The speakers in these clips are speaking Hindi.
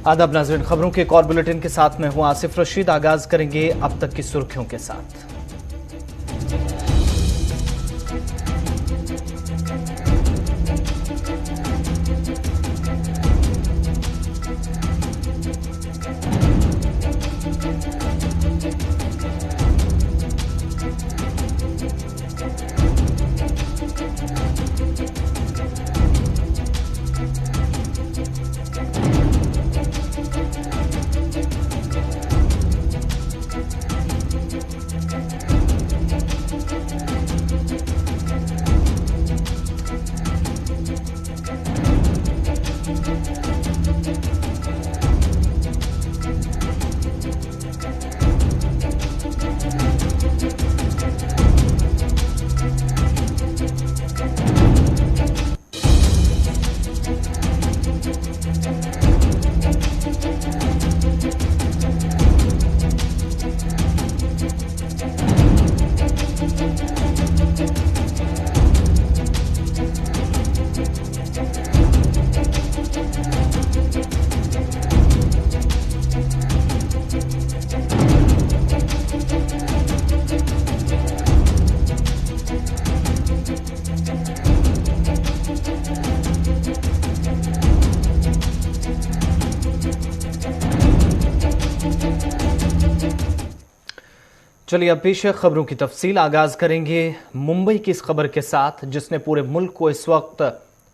आदाब नाज़रीन, खबरों के एक और बुलेटिन के साथ मैं हूं आसिफ रशीद। आगाज करेंगे अब तक की सुर्खियों के साथ। चलिए अब पेश है खबरों की तफसील। आगाज करेंगे मुंबई की इस खबर के साथ जिसने पूरे मुल्क को इस वक्त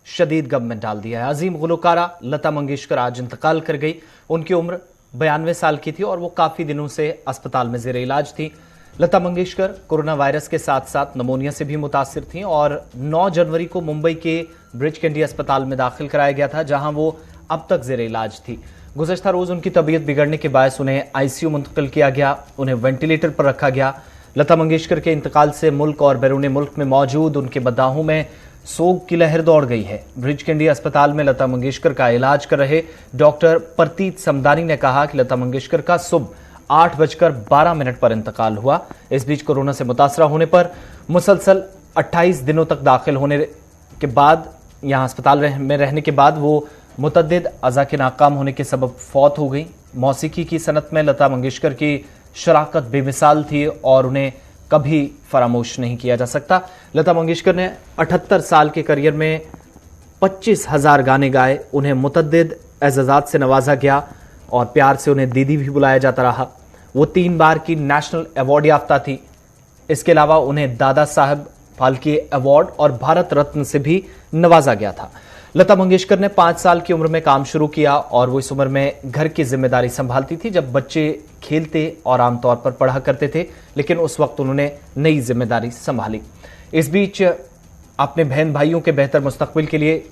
शदीद गम में डाल दिया है। अजीम गुलकारा लता मंगेशकर आज इंतकाल कर गई। उनकी उम्र 92 साल की थी और वो काफी दिनों से अस्पताल में जेर इलाज थी। लता मंगेशकर कोरोना वायरस के साथ साथ नमोनिया से भी मुतासिर थी और 9 जनवरी को मुंबई के ब्रिच कैंडी अस्पताल में दाखिल कराया गया था, जहां वो अब तक जेर इलाज थी। गुज़श्ता रोज उनकी तबीयत बिगड़ने के बायस उन्हें आईसीयू मुंतकिल किया गया, उन्हें वेंटिलेटर पर रखा गया। लता मंगेशकर के इंतकाल से मुल्क और बैरून मुल्क में मौजूद उनके मद्दाहों में सोग की लहर दौड़ गई है। ब्रिच कैंडी अस्पताल में लता मंगेशकर का इलाज कर रहे डॉक्टर प्रतीत समदानी ने कहा कि लता मंगेशकर का सुबह 8:12 पर इंतकाल हुआ। इस बीच कोरोना से मुतासरा होने पर मुसलसल 28 दिनों तक दाखिल होने के बाद यहां अस्पताल में रहने के बाद वो मुतद्दिद अज़ा के नाकाम होने के सबब फौत हो गई। मौसीकी की सनत में लता मंगेशकर की शराकत बेमिसाल थी और उन्हें कभी फरामोश नहीं किया जा सकता। लता मंगेशकर ने 78 साल के करियर में 25,000 गाने गाए। उन्हें मुतद्दिद एज़ाज़ात से नवाजा गया और प्यार से उन्हें दीदी भी बुलाया जाता रहा। वो 3 बार की नेशनल अवार्ड याफ्ता थी। इसके अलावा उन्हें दादा साहब फाल्के अवार्ड और भारत रत्न से भी नवाजा गया था। लता मंगेशकर ने 5 साल की उम्र में काम शुरू किया और वो इस उम्र में घर की जिम्मेदारी संभालती थी जब बच्चे खेलते और आमतौर पर पढ़ा करते थे, लेकिन उस वक्त उन्होंने नई जिम्मेदारी संभाली। इस बीच अपने बहन भाइयों के बेहतर मुस्तकबिल के लिए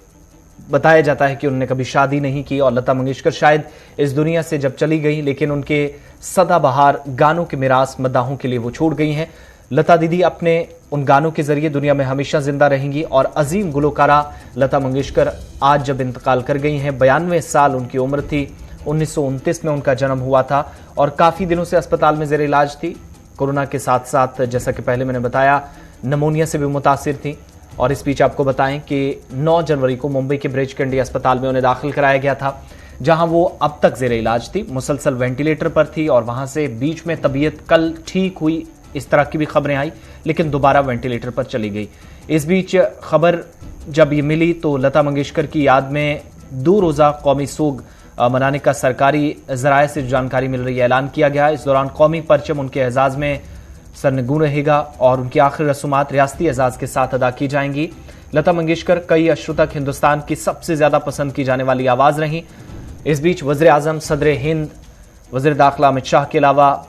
बताया जाता है कि उन्होंने कभी शादी नहीं की और लता मंगेशकर शायद इस दुनिया से जब चली गई, लेकिन उनके सदाबहार गानों के मिरास मद्दाहों के लिए वो छोड़ गई हैं। लता दीदी अपने उन गानों के जरिए दुनिया में हमेशा जिंदा रहेंगी और अजीम गुलकारा लता मंगेशकर आज जब इंतकाल कर गई हैं, 92 साल उनकी उम्र थी। 1929 में उनका जन्म हुआ था और काफी दिनों से अस्पताल में जेर इलाज थी। कोरोना के साथ साथ जैसा कि पहले मैंने बताया नमोनिया से भी मुतासिर थी। और इस बीच आपको बताएं कि 9 जनवरी को मुंबई के ब्रिच कैंडी अस्पताल में उन्हें दाखिल कराया गया था, जहां वो अब तक जेर इलाज थी। मुसलसल वेंटिलेटर पर थी और वहां से बीच में तबीयत कल ठीक हुई, इस तरह की भी खबरें आई, लेकिन दोबारा वेंटिलेटर पर चली गई। इस बीच खबर जब ये मिली तो लता मंगेशकर की याद में 2 रोज़ा कौमी सोग मनाने का सरकारी जराये से जानकारी मिल रही है, ऐलान किया गया। इस दौरान कौमी परचम उनके एजाज में सरनगू रहेगा और उनकी आखिरी रसूमात रियासती एजाज के साथ अदा की जाएंगी। लता मंगेशकर कई अशरों तक हिंदुस्तान की सबसे ज्यादा पसंद की जाने वाली आवाज रही। इस बीच वज़ीर आज़म, सदर हिंद, वज़ीर दाखिला अमित शाह के अलावा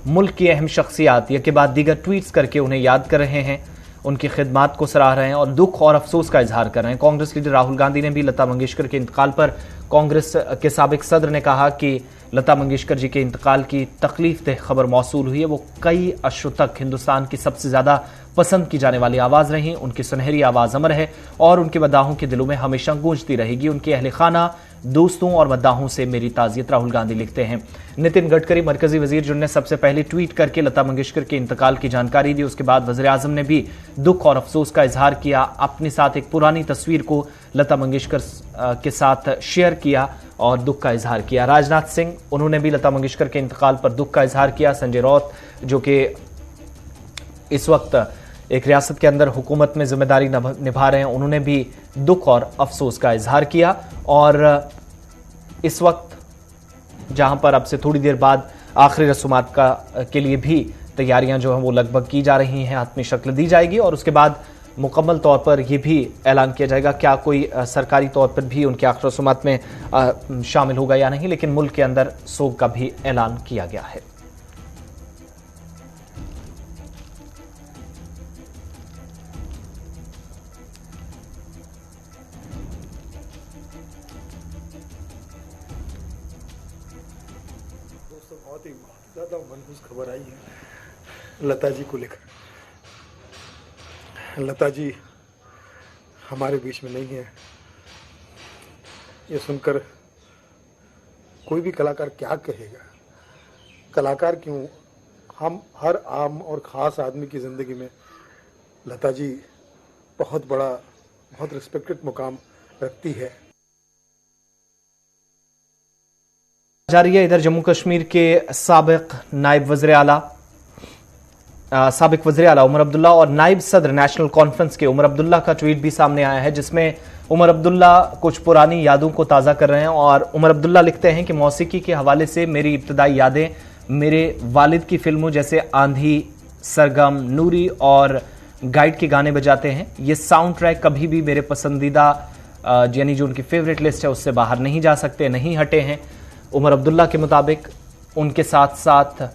मुल्क की अहम शख्सियात एक के बाद दीगर ट्वीट्स करके उन्हें याद कर रहे हैं, उनकी खिदमात को सराह रहे हैं और दुख और अफसोस का इजहार कर रहे हैं। कांग्रेस लीडर राहुल गांधी ने भी लता मंगेशकर के इंतकाल पर कांग्रेस के साबिक सदर ने कहा कि लता मंगेशकर जी के इंतकाल की तकलीफ देह खबर मौसूल हुई है। वो कई अशरों तक हिंदुस्तान की सबसे ज्यादा पसंद की जाने वाली आवाज रही। उनकी सुनहरी आवाज अमर है और उनके मद्दाहों के दिलों में हमेशा गूंजती रहेगी। उनके अहले खाना, दोस्तों और मद्दाहों से मेरी ताज़ियत, राहुल गांधी लिखते हैं। नितिन गडकरी मरकजी वजीर जिन्होंने सबसे पहले ट्वीट करके लता मंगेशकर के इंतकाल की जानकारी दी, उसके बाद वज़ीर आज़म ने भी दुख और अफसोस का इजहार किया। अपने साथ एक पुरानी तस्वीर को लता मंगेशकर के साथ शेयर किया और दुख का इजहार किया। राजनाथ सिंह, उन्होंने भी लता मंगेशकर के इंतकाल पर दुख का इजहार किया। संजय राउत, जो कि इस वक्त एक रियासत के अंदर हुकूमत में जिम्मेदारी निभा रहे हैं, उन्होंने भी दुख और अफसोस का इजहार किया। और इस वक्त जहां पर अब से थोड़ी देर बाद आखिरी रसूमात के लिए भी तैयारियां जो हैं वो लगभग की जा रही हैं, हतमी शक्ल दी जाएगी और उसके बाद मुकम्मल तौर पर यह भी ऐलान किया जाएगा क्या कोई सरकारी तौर पर भी उनके आखिरी रसूमात में शामिल होगा या नहीं। लेकिन मुल्क के अंदर सोग का भी ऐलान किया गया है। दोस्तों, बहुत ज़्यादा मनहूस खबर आई है लता जी को लेकर। लता जी हमारे बीच में नहीं है। ये सुनकर कोई भी कलाकार क्या कहेगा। कलाकार क्यों, हम हर आम और ख़ास आदमी की ज़िंदगी में लता जी बहुत बड़ा, बहुत रिस्पेक्टेड मुकाम रखती है। जारी है। इधर जम्मू कश्मीर के साबिक वज़ीर आला उमर अब्दुल्ला और नायब सदर नेशनल कॉन्फ्रेंस के उमर अब्दुल्ला का ट्वीट भी सामने आया है, जिसमें उमर अब्दुल्ला कुछ पुरानी यादों को ताज़ा कर रहे हैं। और उमर अब्दुल्ला लिखते हैं कि मौसीकी के हवाले से मेरी इब्तदाई यादें मेरे वालिद की फिल्मों जैसे आंधी, सरगम, नूरी और गाइड के गाने बजाते हैं। ये साउंड ट्रैक कभी भी मेरे पसंदीदा यानी जो उनकी फेवरेट लिस्ट है उससे बाहर नहीं जा सकते, नहीं हटे हैं। उमर अब्दुल्ला के मुताबिक उनके साथ साथ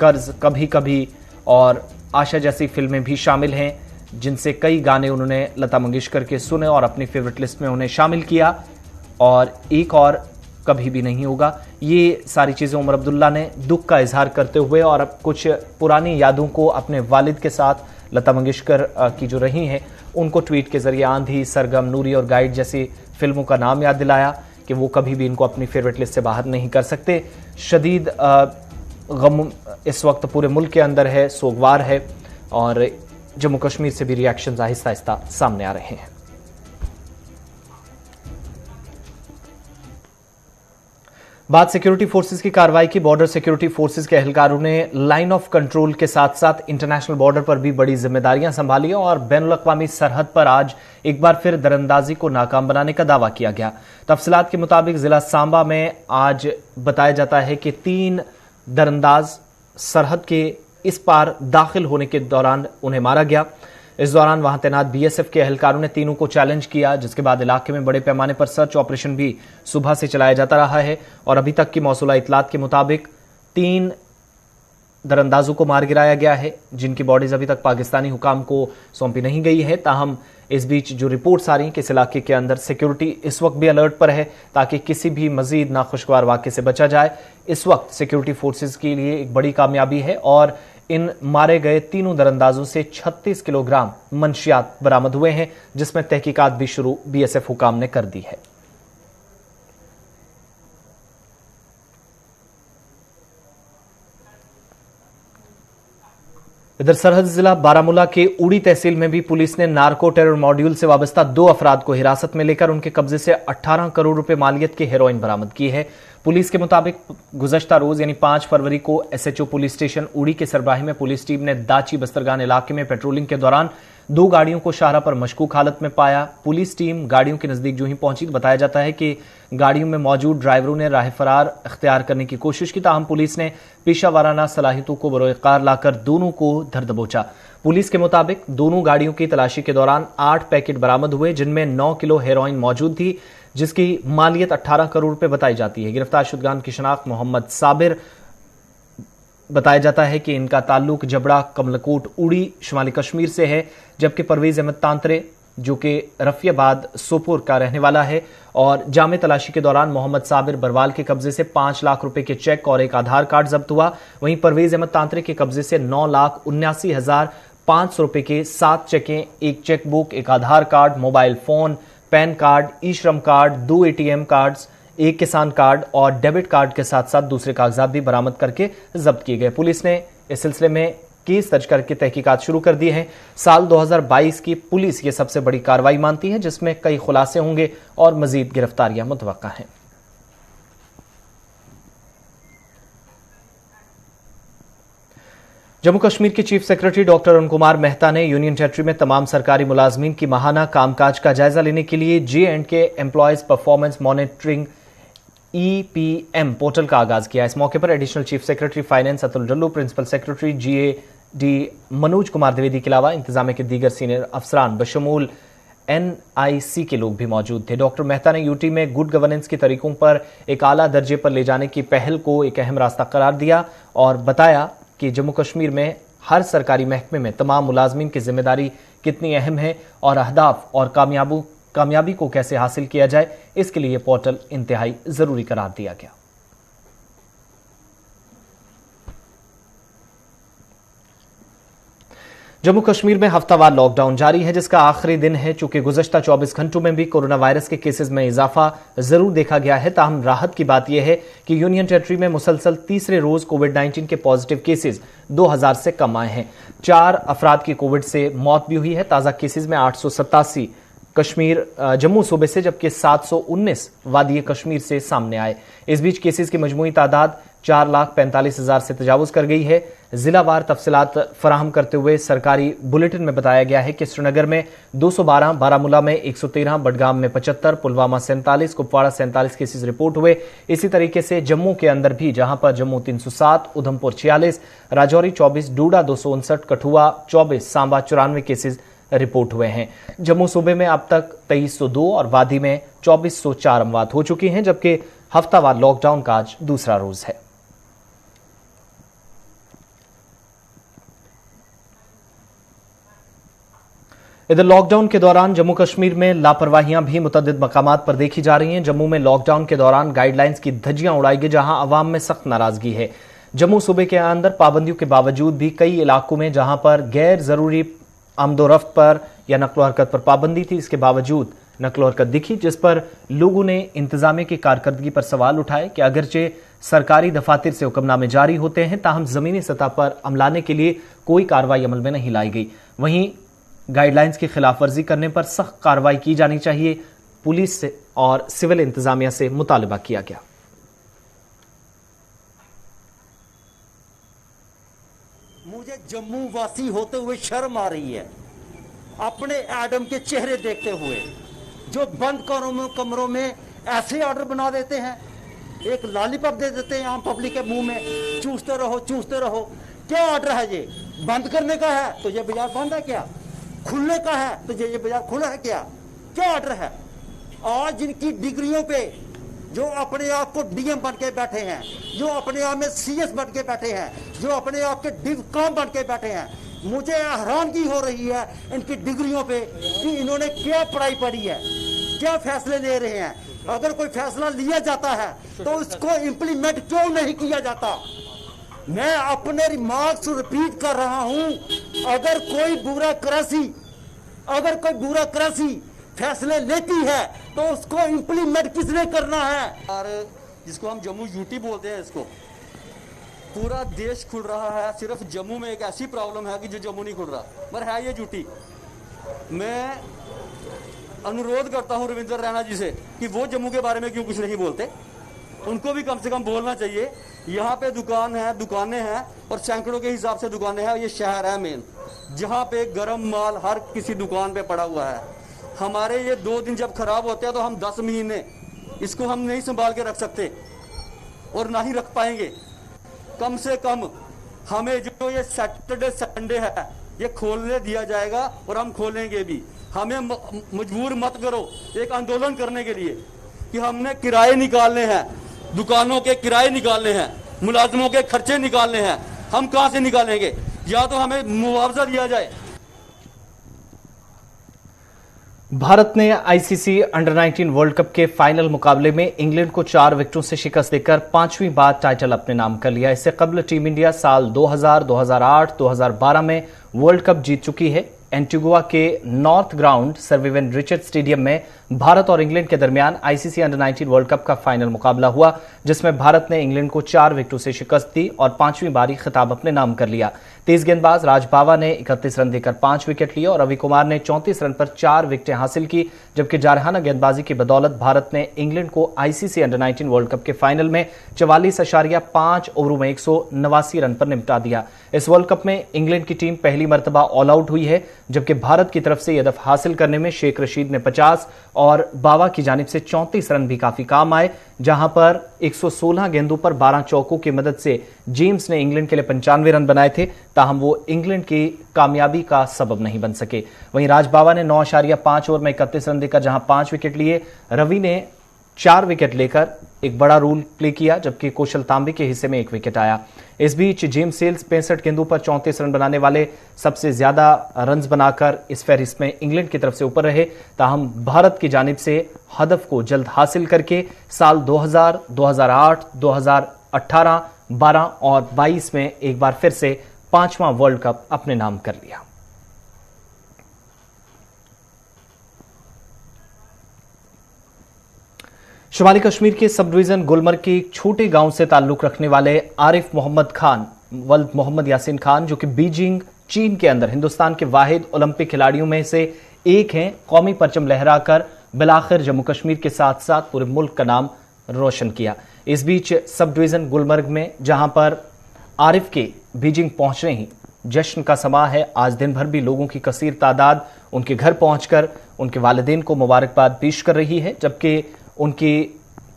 कर्ज, कभी कभी और आशा जैसी फिल्में भी शामिल हैं, जिनसे कई गाने उन्होंने लता मंगेशकर के सुने और अपनी फेवरेट लिस्ट में उन्हें शामिल किया। और एक और कभी भी नहीं होगा। ये सारी चीज़ें उमर अब्दुल्ला ने दुख का इजहार करते हुए और अब कुछ पुरानी यादों को अपने वालिद के साथ लता मंगेशकर की जो रही हैं उनको ट्वीट के जरिए आंधी, सरगम, नूरी और गाइड जैसी फिल्मों का नाम याद दिलाया कि वो कभी भी इनको अपनी फेवरेट लिस्ट से बाहर नहीं कर सकते। शदीद गम इस वक्त पूरे मुल्क के अंदर है, सोगवार है और जम्मू कश्मीर से भी रिएक्शंस आहिस्ता आहिस्ता सामने आ रहे हैं। बात सिक्योरिटी फोर्सेस की कार्रवाई की। बॉर्डर सिक्योरिटी फोर्सेस के एहलकारों ने लाइन ऑफ कंट्रोल के साथ साथ इंटरनेशनल बॉर्डर पर भी बड़ी जिम्मेदारियां संभाली और बैनुल-अक़वामी सरहद पर आज एक बार फिर दरअंदाजी को नाकाम बनाने का दावा किया गया। तफसीलात के मुताबिक जिला सांबा में आज बताया जाता है कि 3 दरअंदाज सरहद के इस पार दाखिल होने के दौरान उन्हें मारा गया। इस दौरान वहां तैनात बीएसएफ के एहलकारों ने तीनों को चैलेंज किया, जिसके बाद इलाके में बड़े पैमाने पर सर्च ऑपरेशन भी सुबह से चलाया जाता रहा है और अभी तक की मौसूला इतलात के मुताबिक 3 दरअंदाजों को मार गिराया गया है, जिनकी बॉडीज अभी तक पाकिस्तानी हुकाम को सौंपी नहीं गई है। ताहम इस बीच जो रिपोर्ट्स आ रही हैं कि इस इलाके के अंदर सिक्योरिटी इस वक्त भी अलर्ट पर है ताकि किसी भी मजीद नाखुशगवार वाक़े से बचा जाए। इस वक्त सिक्योरिटी फोर्सेज के लिए एक बड़ी कामयाबी है और इन मारे गए तीनों दरअंदाजों से 36 किलोग्राम मंशियात बरामद हुए हैं, जिसमें तहकीकात भी शुरू बीएसएफ हुकाम ने कर दी है। इधर सरहद जिला बारामूला के उड़ी तहसील में भी पुलिस ने नार्को टेरर मॉड्यूल से वाबस्ता 2 अफराद को हिरासत में लेकर उनके कब्जे से 18 करोड़ रुपए मालियत की हेरोइन बरामद की है। पुलिस के मुताबिक गुज़श्ता रोज यानी 5 फरवरी को एसएचओ पुलिस स्टेशन उड़ी के सरबराही में पुलिस टीम ने दाची बस्तरगान इलाके में पेट्रोलिंग के दौरान 2 गाड़ियों को शाहरा पर मशकूक हालत में पाया। पुलिस टीम गाड़ियों के नजदीक जो ही पहुंची तो बताया जाता है कि गाड़ियों में मौजूद ड्राइवरों ने राह फरार इख्तियार करने की कोशिश की, ताहम पुलिस ने पेशा वाराना सलाहियतों को बरोकार लाकर दोनों को धर दबोचा। पुलिस के मुताबिक दोनों गाड़ियों की तलाशी के दौरान 8 पैकेट बरामद हुए, जिनमें 9 किलो हेरोइन मौजूद थी, जिसकी मालियत 18 करोड़ रुपए बताई जाती है। गिरफ्तार शुदगान की शनाख्त मोहम्मद साबिर बताया जाता है कि इनका ताल्लुक जबड़ा कमलकोट उड़ी शुमाली कश्मीर से है, जबकि परवेज अहमद तांतरे जो कि रफियाबाद सोपोर का रहने वाला है। और जामे तलाशी के दौरान मोहम्मद साबिर बरवाल के कब्जे से 5 लाख रुपए के चेक और एक आधार कार्ड जब्त हुआ। वहीं परवेज अहमद तांतरे के कब्जे से 9,79,500 रुपए के 7 चेकें, एक चेकबुक, एक Aadhaar card, mobile phone, PAN card, e Shram card, 2 ATM cards, एक किसान कार्ड और डेबिट कार्ड के साथ साथ दूसरे कागजात भी बरामद करके जब्त किए गए। पुलिस ने इस सिलसिले में केस दर्ज करके तहकीकात शुरू कर दी है। साल 2022 की पुलिस ये सबसे बड़ी कार्रवाई मानती है, जिसमें कई खुलासे होंगे और मजीद गिरफ्तारियां मुतवक्का हैं। जम्मू कश्मीर के chief secretary doctor Arun Kumar Mehta ने यूनियन टेरिटरी में तमाम सरकारी मुलाजमीन की माहाना कामकाज का जायजा लेने के लिए J&K employees performance monitoring EPM portal का आगाज किया। इस मौके पर additional chief secretary finance Atul Dulloo, principal secretary GAD Manoj Kumar Dwivedi के अलावा इंतजामिया के दीगर सीनियर अफसरान बशमूल NIC के लोग भी मौजूद थे। डॉक्टर मेहता ने यूटी में गुड गवर्नेंस के तरीकों पर एक आला दर्जे पर ले जाने की पहल को एक अहम रास्ता करार दिया और बताया कि जम्मू कश्मीर में हर सरकारी महकमे में तमाम मुलाजमीन की जिम्मेदारी कितनी अहम है और अहदाफ और कामयाबी को कैसे हासिल किया जाए, इसके लिए पोर्टल इंतहाई जरूरी करार दिया गया। जम्मू कश्मीर में हफ्तावार लॉकडाउन जारी है, जिसका आखिरी दिन है। चूंकि गुज़श्ता 24 घंटों में भी कोरोना वायरस के केसेस में इजाफा जरूर देखा गया है, ताहम राहत की बात यह है कि यूनियन टेरिटरी में मुसलसल तीसरे रोज कोविड-19 के पॉजिटिव केसेस 2000 से कम आए हैं। 4 अफराद की कोविड से मौत भी हुई है। ताज़ा केसेस में 887 जम्मू सूबे से, जबकि 719 वादी कश्मीर से सामने आए। इस बीच केसेस की मजमूई तादाद 4,45,000 से तजावुज कर गई है। जिलावार तफसीलात फराहम करते हुए सरकारी बुलेटिन में बताया गया है कि श्रीनगर में 212, बारामूला में 113, बडगाम में 75, पुलवामा 47, कुपवाड़ा 47 केसेस रिपोर्ट हुए। इसी तरीके से जम्मू के अंदर भी, जहां पर Jammu 307, Udhampur 46, Rajouri 24, DUDA 259, Kathua 24, Samba 94 cases report हुए हैं। जम्मू सूबे में अब तक 2302 और वादी में 2404 अमवात हो चुकी हैं, जबकि हफ्तावार लॉकडाउन का आज दूसरा रोज है। इधर लॉकडाउन के दौरान जम्मू कश्मीर में लापरवाहियां भी मुतअद्दिद मकामात पर देखी जा रही हैं। जम्मू में लॉकडाउन के दौरान गाइडलाइंस की धज्जियां उड़ाई गई, जहां अवाम में सख्त नाराजगी है। जम्मू सूबे के अंदर पाबंदियों के बावजूद भी कई इलाकों में जहां पर गैर जरूरी आमदोरफ्त पर या नकलो हरकत पर पाबंदी थी, इसके बावजूद नकलो हरकत दिखी, जिस पर लोगों ने इंतजामिया की कारकर्दगी पर सवाल उठाए कि अगरचे सरकारी दफातर से हुक्मनामे जारी होते हैं, ताहम जमीनी सतह पर अमलाने के लिए कोई कार्रवाई अमल में नहीं लाई गई। वहीं गाइडलाइंस की खिलाफवर्जी करने पर सख्त कार्रवाई की जानी चाहिए, पुलिस से और सिविल इंतजामिया से मुतालबा किया गया। मुझे जम्मू वासी होते हुए शर्म आ रही है अपने एडम के चेहरे देखते हुए, जो बंद कमरों में ऐसे ऑर्डर बना देते हैं, एक लॉलीपॉप दे देते हैं आम पब्लिक के मुंह में, चूसते रहो चूसते रहो। क्या ऑर्डर है ये? बंद करने का है तो ये बाजार बंद है क्या? खुलने का है तो ये बाजार खुला है क्या? क्या ऑर्डर है? आज जिनकी डिग्रियों पे जो अपने आप को डीएम बन के बैठे हैं, जो अपने आप में CS बन के बैठे हैं, जो अपने आप के डिवकॉम बन के बैठे हैं, मुझे हैरानगी हो रही है इनकी डिग्रियों पे कि इन्होंने क्या पढ़ाई पढ़ी है, क्या फैसले ले रहे हैं। अगर कोई फैसला लिया जाता है तो उसको इम्प्लीमेंट क्यों नहीं किया जाता? मैं अपने रिमार्क्स रिपीट कर रहा हूं, अगर कोई ब्यूरोक्रेसी फैसले लेती है तो उसको इम्प्लीमेंट किसने करना है? और जिसको हम जम्मू यूटी बोलते हैं, इसको पूरा देश खुल रहा है, सिर्फ जम्मू में एक ऐसी प्रॉब्लम है कि जो जम्मू नहीं खुल रहा, पर है ये यूटी। मैं अनुरोध करता हूं रविंद्र रैना जी से कि वो जम्मू के बारे में क्यों कुछ नहीं बोलते, उनको भी कम से कम बोलना चाहिए। यहाँ पे दुकानें हैं और सैकड़ों के हिसाब से दुकानें हैं। ये शहर है मेन, जहाँ पे गर्म माल हर किसी दुकान पे पड़ा हुआ है। हमारे ये 2 दिन जब खराब होते हैं तो हम 10 महीने इसको हम नहीं संभाल के रख सकते और ना ही रख पाएंगे। कम से कम हमें जो ये सैटरडे संडे है ये खोलने दिया जाएगा और हम खोलेंगे भी। हमें मजबूर मत करो एक आंदोलन करने के लिए कि हमने किराए निकालने हैं, दुकानों के किराए निकालने हैं, मुलाजमों के खर्चे निकालने हैं। हम कहां से निकालेंगे? या तो हमें मुआवजा दिया जाए। भारत ने आईसीसी अंडर 19 वर्ल्ड कप के फाइनल मुकाबले में इंग्लैंड को 4 विकेटों से शिकस्त देकर 5वीं बार टाइटल अपने नाम कर लिया। इससे कबल टीम इंडिया साल 2000, 2008, 2012 में वर्ल्ड कप जीत चुकी है। एंटीगुआ के north ground sir Vivian Richard stadium में भारत और इंग्लैंड के दरमियान आईसीसी अंडर 19 वर्ल्ड कप का फाइनल मुकाबला हुआ, जिसमें भारत ने इंग्लैंड को 4 विकेटों से शिकस्त दी और 5वीं बारी खिताब अपने नाम कर लिया। तेज गेंदबाज राज बावा ने 31 रन देकर 5 विकेट लिए और रवि कुमार ने 34 रन पर 4 विकेटें हासिल की, जबकि जारहाना गेंदबाजी की बदौलत भारत ने इंग्लैंड को आईसीसी अंडर-19 वर्ल्ड कप के फाइनल में 44.5 ओवरों में 189 रन पर निपटा दिया। इस वर्ल्ड कप में इंग्लैंड की टीम पहली मर्तबा ऑल आउट हुई है, जबकि भारत की तरफ से यह दफा हासिल करने में शेख रशीद ने 50 और बावा की जानिब से 34 रन भी काफी काम आए, जहां पर 116 गेंदों पर 12 चौकों की मदद से जेम्स ने इंग्लैंड के लिए 95 रन बनाए थे, ताहम वो इंग्लैंड की कामयाबी का सबब नहीं बन सके। वहीं राज बावा ने 9.5 ओवर में 31 रन देकर जहां 5 विकेट लिए, रवि ने 4 विकेट लेकर एक बड़ा रोल प्ले किया, जबकि कौशल तांबे के हिस्से में 1 विकेट आया। इस बीच जेम्स सेल्स 65 गेंदों पर 34 रन बनाने वाले सबसे ज्यादा रन्स बनाकर इस फहरिस्त में इंग्लैंड की तरफ से ऊपर रहे, ताहम भारत की जानिब से हदफ को जल्द हासिल करके साल 2000, 2008, 2018, 12 और 22 में एक बार फिर से 5वां वर्ल्ड कप अपने नाम कर लिया। शुमाली कश्मीर के सब डिवीजन गुलमर्ग के एक छोटे गांव से ताल्लुक रखने वाले आरिफ मोहम्मद खान वल्द मोहम्मद यासीन खान, जो कि बीजिंग चीन के अंदर हिंदुस्तान के वाहिद ओलंपिक खिलाड़ियों में से एक हैं, कौमी परचम लहराकर बिलाखिर जम्मू कश्मीर के साथ साथ पूरे मुल्क का नाम रोशन किया। इस बीच सब डिवीजन गुलमर्ग में जहां पर आरिफ के बीजिंग पहुंचने ही जश्न का समा है, आज दिन भर भी लोगों की कसीर तादाद उनके घर पहुंचकर उनके वालिदैन को मुबारकबाद पेश कर रही है, जबकि उनके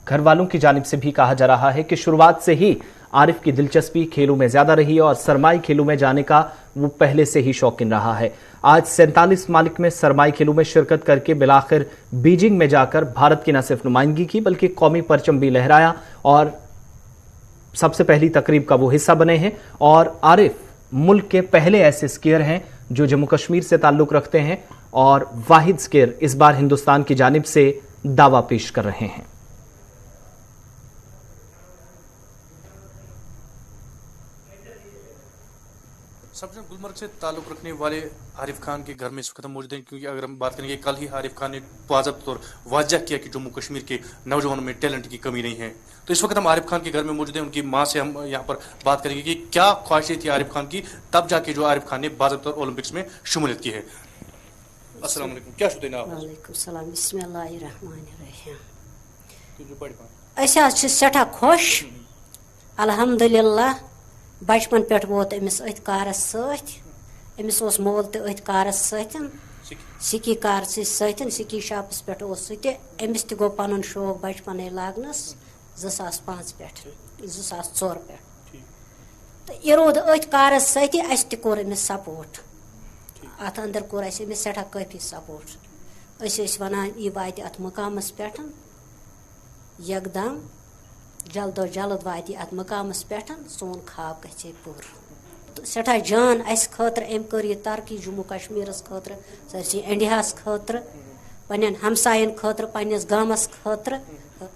घर वालों की जानिब से भी कहा जा रहा है कि शुरुआत से ही आरिफ की दिलचस्पी खेलों में ज्यादा रही है और सरमाई खेलों में जाने का वो पहले से ही शौकीन रहा है। आज 47 मालिक में सरमाई खेलों में शिरकत करके बिलाखिर बीजिंग में जाकर भारत की न सिर्फ नुमाइंदगी की बल्कि कौमी परचम भी लहराया और सबसे पहली तकरीब का वो हिस्सा बने हैं। और आरिफ मुल्क के पहले ऐसे स्कीयर हैं जो जम्मू कश्मीर से ताल्लुक रखते हैं और वाहिद स्कीयर इस बार हिंदुस्तान की जानिब से दावा पेश कर रहे हैं। सबसे गुलमर्ग से ताल्लुक रखने वाले आरिफ खान के घर में इस वक्त मौजूद हैं, क्योंकि अगर हम बात करेंगे कल ही आरिफ खान ने बाज़ाब्ता तौर वाज़ह किया कि जम्मू कश्मीर के नौजवानों में टैलेंट की कमी नहीं है। तो इस वक्त हम आरिफ खान के घर में मौजूद हैं, उनकी मां से हम यहाँ पर बात करेंगे कि क्या ख्वाहिशें थी आरिफ खान की, तब जाके जो आरिफ खान ने बाज़ाब्ता तौर ओलंपिक्स में शमूलियत की है। अस्सलाम वालेकुम, क्या शुक्रिया आप? वालेकुम सलाम, बिस्मिल्लाहिर्रहमानिर्रहीम। तो सठा खुश अल्हम्दुलिल्लाह, बचपन पे वोत अमिस अथ कारस सत, अमिस मोल तो अथ कारस सतन, सिकी कार सिकी शॉपस पे अमिस तो गो पन शौक बचपन लागनस 2005 पे 2004 पे, तो यह रोद अथ कारस सत अस तोर अमिस सपोर्ट, अत अंदर कोर अमिस सठा काफी सपोर्ट। अस वन यह वात अत मकामस पे यकदम जल्दो जल्द वात अत मकामस पे, सोन ख्वाब गए पूर। तो सठा जान अस खतर अम कर यह तरक्की जम्मू कश्मीर खतर, सरसी इंडियास खतर, पन्न हमसायन खतर, पन्नस गामस खतर,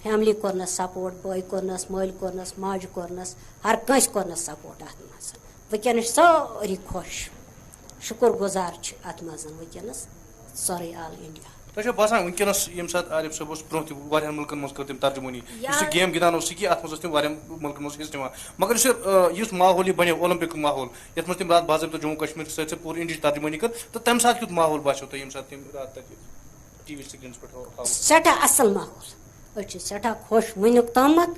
फैमिली कोरनस सपोर्ट, बॉय कोरनस, माल कोरनस, माज कोरनस, हर कंस कोरनस सपोर्ट अत मज। वनकस सारी खुश शुक्र गुजार अत मज वनकस सारे ऑल इंडिया। तो बसान वनकस ये सात आरिफ साहब ब्रोह तह मुल्कन मज कर तर्जुमानी गेम गिंदान कि अत मज मुल्कन मज हिस्स दिवान, मगर इस माहौल बने ओलंपिक माहौल ये तम रात बाज़ाब्ता जम्मू कश्मीर सत पूरी इंडिया तर्जुमानी कर, तो तम सात क्युत माहौल बासो तुम ये सात रात टीवी स्क्रीन पे? सठा असल माहौल, सठा खुश वनुक तमत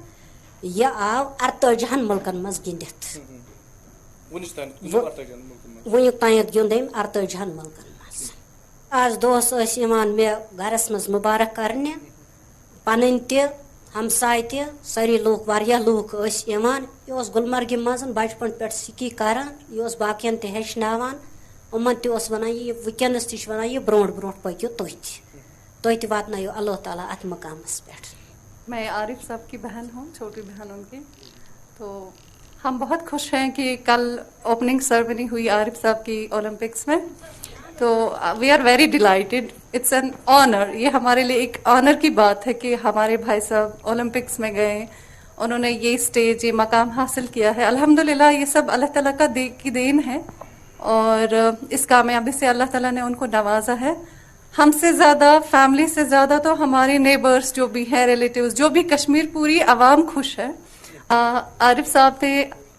यह आव 48 मुल्कन मज गिंदित, वनुक तान गिंद 48 मुल्कन। आज दोस मे घरस मज मुबारक करने, पन तह हमसाय तह सारी लूक वारिया लूक यह गुलमर्ग मज बचपन पे सिकी करान, यह बाकियन तह हेचनावान, उमन तह वन यह वनकस तह वन यह ब्रोह ब्रोह पकु तुह वातनायो अल्लाह ताला अत मकामस पे। मैं आरिफ साहब की बहन हूँ, छोटी बहन उनकी। तो हम बहुत खुश हैं कि कल ओपनिंग सेरेमनी हुई आरिफ साहब की ओलंपिक्स में, तो we are very delighted, it's an honour. ये हमारे लिए एक ऑनर की बात है कि हमारे भाई साहब ओलंपिक्स में गए, उन्होंने ये स्टेज, ये मकाम हासिल किया है। अल्हम्दुलिल्लाह ये सब अल्लाह ताला का की देन है और इस कामयाबी से अल्लाह ताला ने उनको नवाजा है। हमसे ज़्यादा, फैमिली से ज़्यादा तो हमारे नेबर्स जो भी हैं, रिलेटिव्स, जो भी कश्मीर, पूरी आवाम खुश है। आरिफ साहब ने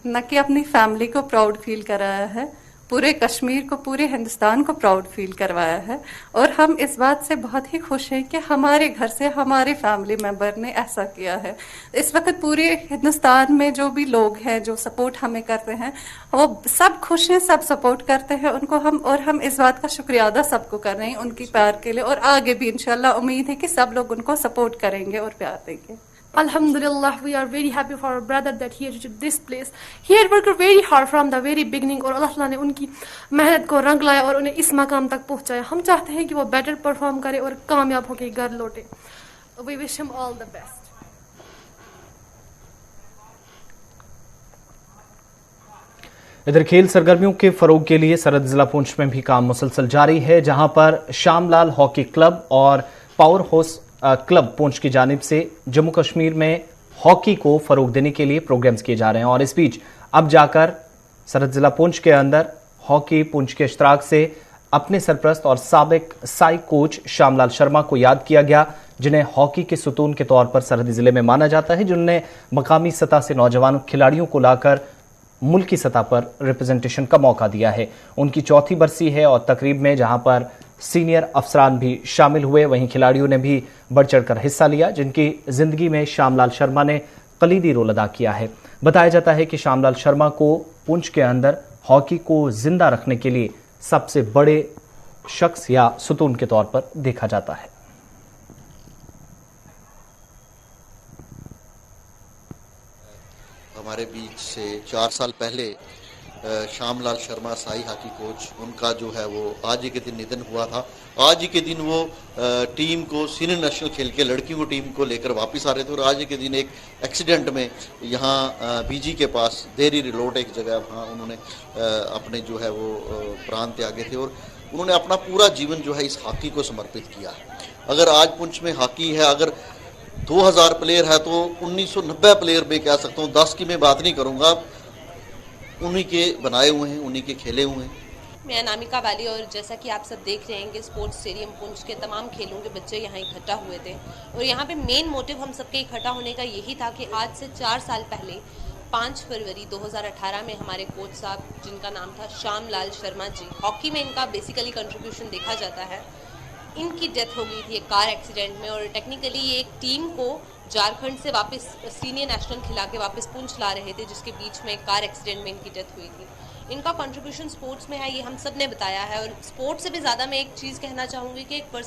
न कि अपनी फैमिली को प्राउड फील कराया है, पूरे कश्मीर को, पूरे हिंदुस्तान को प्राउड फील करवाया है। और हम इस बात से बहुत ही खुश हैं कि हमारे घर से हमारे फैमिली मेंबर ने ऐसा किया है। इस वक्त पूरे हिंदुस्तान में जो भी लोग हैं जो सपोर्ट हमें करते हैं वो सब खुश हैं, सब सपोर्ट करते हैं उनको हम, और हम इस बात का शुक्रिया अदा सबको कर रहे हैं उनकी प्यार के लिए। और आगे भी इंशाल्लाह उम्मीद है कि सब लोग उनको सपोर्ट करेंगे और प्यार देंगे। Alhamdulillah, we are very happy for our brother that he reached this place. He had worked very hard from the very beginning और अल्लाह ताला ने उनकी मेहनत को रंग लाया और उन्हें इस मकाम तक पहुंचाया। हम चाहते हैं कि वो बेटर परफॉर्म करे और कामयाब होकर घर लौटे। We wish him all the best. इधर खेल सरगर्मियों के फरोग के लिए सरहद जिला पुंछ में भी काम मुसलसल जारी है, जहां पर श्यामलाल हॉकी क्लब और पावर हाउस क्लब पुंछ की जानिब से जम्मू कश्मीर में हॉकी को फरोग देने के लिए प्रोग्राम्स किए जा रहे हैं। और इस बीच अब जाकर सरहद जिला पुंछ के अंदर हॉकी पुंछ के इश्तराक से अपने सरप्रस्त और साबिक साई कोच श्यामलाल शर्मा को याद किया गया, जिन्हें हॉकी के सुतून के तौर पर सरहदी जिले में माना जाता है, जिन्होंने मकामी सतह से नौजवान खिलाड़ियों को लाकर मुल्की सतह पर रिप्रेजेंटेशन का मौका दिया है। उनकी चौथी बरसी है और तकरीब में जहां पर सीनियर अफसरान भी शामिल हुए, वहीं खिलाड़ियों ने भी बढ़ चढ़कर हिस्सा लिया, जिनकी जिंदगी में श्यामलाल शर्मा ने कलीदी रोल अदा किया है। बताया जाता है कि श्यामलाल शर्मा को पुंछ के अंदर हॉकी को जिंदा रखने के लिए सबसे बड़े शख्स या सुतून के तौर पर देखा जाता है। हमारे बीच से 4 साल पहले श्यामलाल शर्मा साई हॉकी कोच, उनका जो है वो आज ही के दिन निधन हुआ था। आज ही के दिन वो टीम को सीनियर नेशनल खेल के लड़कियों को टीम को लेकर वापस आ रहे थे और आज ही के दिन एक एक्सीडेंट में यहाँ बीजी के पास देरी रिलोट एक जगह, वहाँ उन्होंने अपने जो है वो प्राण त्यागे थे और उन्होंने अपना पूरा जीवन जो है इस हॉकी को समर्पित किया। अगर आज पुंछ में हॉकी है, अगर 2000 प्लेयर है तो 1990 प्लेयर मैं कह सकता हूँ, 10 की मैं बात नहीं करूँगा, उन्हीं के बनाए हुए हैं, उन्हीं के खेले हुए हैं। मैं अनामिका वाली, और जैसा कि आप सब देख रहे हैं कि स्पोर्ट्स स्टेडियम पुंछ के तमाम खेलों के बच्चे यहाँ इकट्ठा हुए थे और यहाँ पे मेन मोटिव हम सबके इकट्ठा होने का यही था कि आज से 4 साल पहले 5 फरवरी 2018 में हमारे कोच साहब, जिनका नाम था श्यामलाल शर्मा जी, हॉकी में इनका बेसिकली कंट्रीब्यूशन देखा जाता है, इनकी डेथ हो गई थी एक कार एक्सीडेंट में। और टेक्निकली ये एक टीम को झारखंड से वापस सीनियर नेशनल खिला के वापस पुंछ ला रहे थे, जिसके बीच में एक कार एक्सीडेंट में इनकी डेथ हुई थी। इनका कंट्रीब्यूशन स्पोर्ट्स में है, ये हम सब ने बताया है। और स्पोर्ट्स से भी ज़्यादा मैं एक चीज़ कहना चाहूँगी कि एक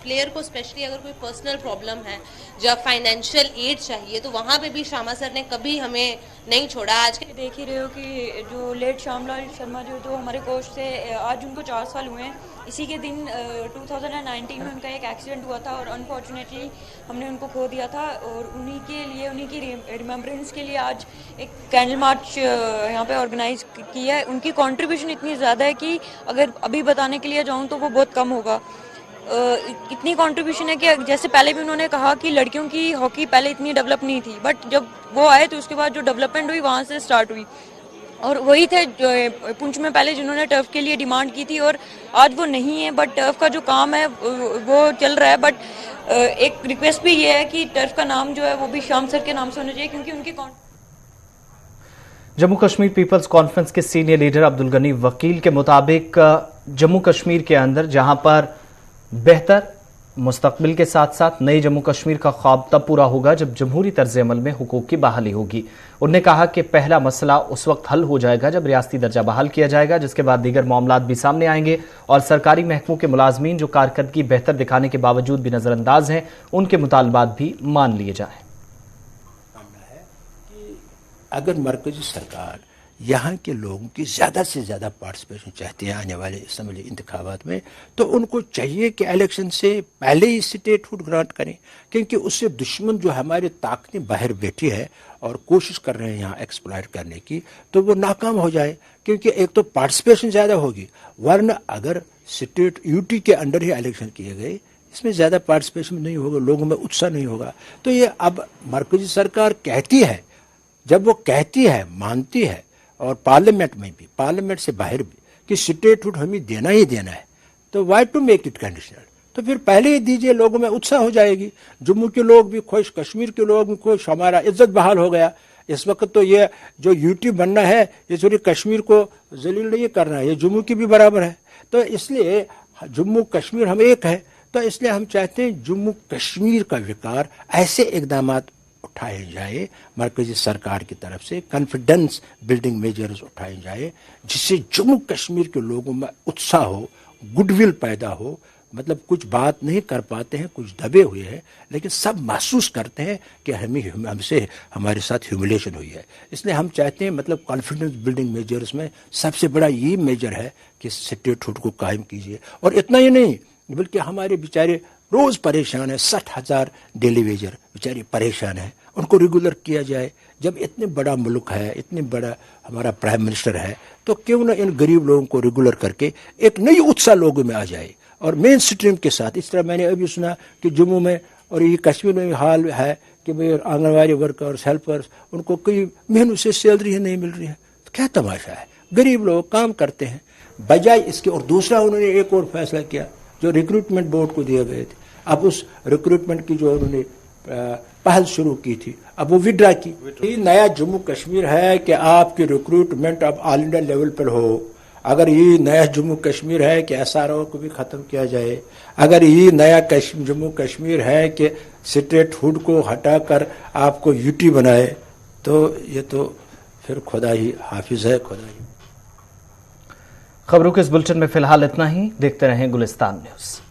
प्लेयर को स्पेशली अगर कोई पर्सनल प्रॉब्लम है, जब फाइनेंशियल एड चाहिए, तो वहाँ पे भी श्यामा सर ने कभी हमें नहीं छोड़ा। आज देख ही रहे हो कि जो लेट श्यामलाल शर्मा जो हमारे कोच थे, आज उनको 4 साल हुए हैं। इसी के दिन 2019 में उनका एक एक्सीडेंट हुआ था और अनफॉर्चुनेटली हमने उनको खो दिया था। और उन्हीं के लिए, उन्हीं की रिमेम्बरेंस के लिए आज एक कैंडल मार्च यहाँ पे ऑर्गेनाइज किया है। उनकी कंट्रीब्यूशन इतनी ज़्यादा है कि अगर अभी बताने के लिए जाऊँ तो वो बहुत कम होगा। इतनी कंट्रीब्यूशन है कि जैसे पहले भी उन्होंने कहा कि लड़कियों की हॉकी पहले इतनी डेवलप नहीं थी, बट जब वो आए तो उसके बाद जो डेवलपमेंट हुई वहाँ से स्टार्ट हुई। और वही थे पुंछ में पहले जिन्होंने टर्फ के लिए डिमांड की थी और आज वो नहीं है, बट टर्फ का जो काम है वो चल रहा है। बट एक रिक्वेस्ट भी ये है कि टर्फ का नाम जो है वो भी श्याम सर के नाम से होना चाहिए, क्योंकि उनकी जम्मू कश्मीर पीपल्स कॉन्फ्रेंस के सीनियर लीडर अब्दुल गनी वकील के मुताबिक जम्मू कश्मीर के अंदर जहां पर बेहतर मुस्तकबिल के साथ साथ नई जम्मू कश्मीर का ख्वाब तब पूरा होगा जब जमहूरी तर्ज अमल में हुकूक की बहाली होगी। उन्होंने कहा कि पहला मसला उस वक्त हल हो जाएगा जब रियासती दर्जा बहाल किया जाएगा, जिसके बाद दीगर मामलात भी सामने आएंगे और सरकारी महकमों के मुलाजमीन जो कारकर्दगी बेहतर दिखाने के बावजूद भी नजरअंदाज हैं, उनके मुतालबात भी मान लिए जाएं। अगर मरकजी सरकार यहाँ के लोगों की ज़्यादा से ज़्यादा पार्टिसिपेशन चाहते हैं आने वाले असम्बली इंतखाबात में, तो उनको चाहिए कि इलेक्शन से पहले ही स्टेटहुड ग्रांट करें, क्योंकि उससे दुश्मन जो हमारी ताकतें बाहर बैठी है और कोशिश कर रहे हैं यहाँ एक्सप्लॉइट करने की, तो वो नाकाम हो जाए। क्योंकि एक तो पार्टिसिपेशन ज़्यादा होगी, वरना अगर स्टेट यूटी के अंडर ही इलेक्शन किए गए, इसमें ज़्यादा पार्टिसिपेशन नहीं होगा, लोगों में उत्साह नहीं होगा। तो ये अब मरकजी सरकार कहती है, जब वो कहती है, मानती है, और पार्लियामेंट में भी, पार्लियामेंट से बाहर भी, कि स्टेटहुड हमें देना ही देना है, तो why to make it conditional? तो फिर पहले ही दीजिए, लोगों में उत्साह हो जाएगी, जम्मू के लोग भी खुश, कश्मीर के लोग भी खुश, हमारा इज्जत बहाल हो गया। इस वक्त तो ये जो यूटी बनना है ये थोड़ी कश्मीर को जलील नहीं करना है, ये जम्मू की भी बराबर है। तो इसलिए जम्मू कश्मीर हम एक है, तो इसलिए हम चाहते हैं जम्मू कश्मीर का विकास ऐसे इकदाम उठाए जाए मरकजी सरकार की तरफ से, कॉन्फिडेंस बिल्डिंग मेजर्स उठाए जाए जिससे जम्मू कश्मीर के लोगों में उत्साह हो, गुडविल पैदा हो। मतलब कुछ बात नहीं कर पाते हैं, कुछ दबे हुए हैं, लेकिन सब महसूस करते हैं कि हमसे हमारे साथ ह्यूमिलेशन हुई है। इसलिए हम चाहते हैं मतलब कॉन्फिडेंस बिल्डिंग मेजर्स में सबसे बड़ा ये मेजर है कि स्टेटहुड को कायम कीजिए। और इतना ही नहीं बल्कि हमारे बेचारे रोज परेशान है, 60,000 डेली वेजर बेचारे परेशान है, उनको रेगुलर किया जाए। जब इतने बड़ा मुल्क है, इतने बड़ा हमारा प्राइम मिनिस्टर है, तो क्यों ना इन गरीब लोगों को रेगुलर करके एक नई उत्साह लोगों में आ जाए और मेन स्ट्रीम के साथ। इस तरह मैंने अभी सुना कि जम्मू में और ये कश्मीर में हाल है कि भाई आंगनबाड़ी वर्कर्स, हेल्पर्स, उनको कई महीनों से सैलरी ही नहीं मिल रही है। तो क्या तमाशा है, गरीब लोग काम करते हैं बजाय इसके। और दूसरा उन्होंने एक और फैसला किया जो रिक्रूटमेंट बोर्ड को दिए गए थे, अब उस रिक्रूटमेंट की जो उन्होंने पहल शुरू की थी अब वो विड्रा की। ये नया जम्मू कश्मीर है कि आपकी रिक्रूटमेंट अब ऑल इंडिया लेवल पर हो। अगर ये नया जम्मू कश्मीर है कि SRO को भी ख़त्म किया जाए, अगर ये नया जम्मू कश्मीर है कि स्टेटहुड को हटाकर आपको यूटी बनाए, तो ये तो फिर खुदा ही हाफिज है, खुदा ही। खबरों के इस बुलेटिन में फिलहाल इतना ही। देखते रहें गुलिस्तान न्यूज़।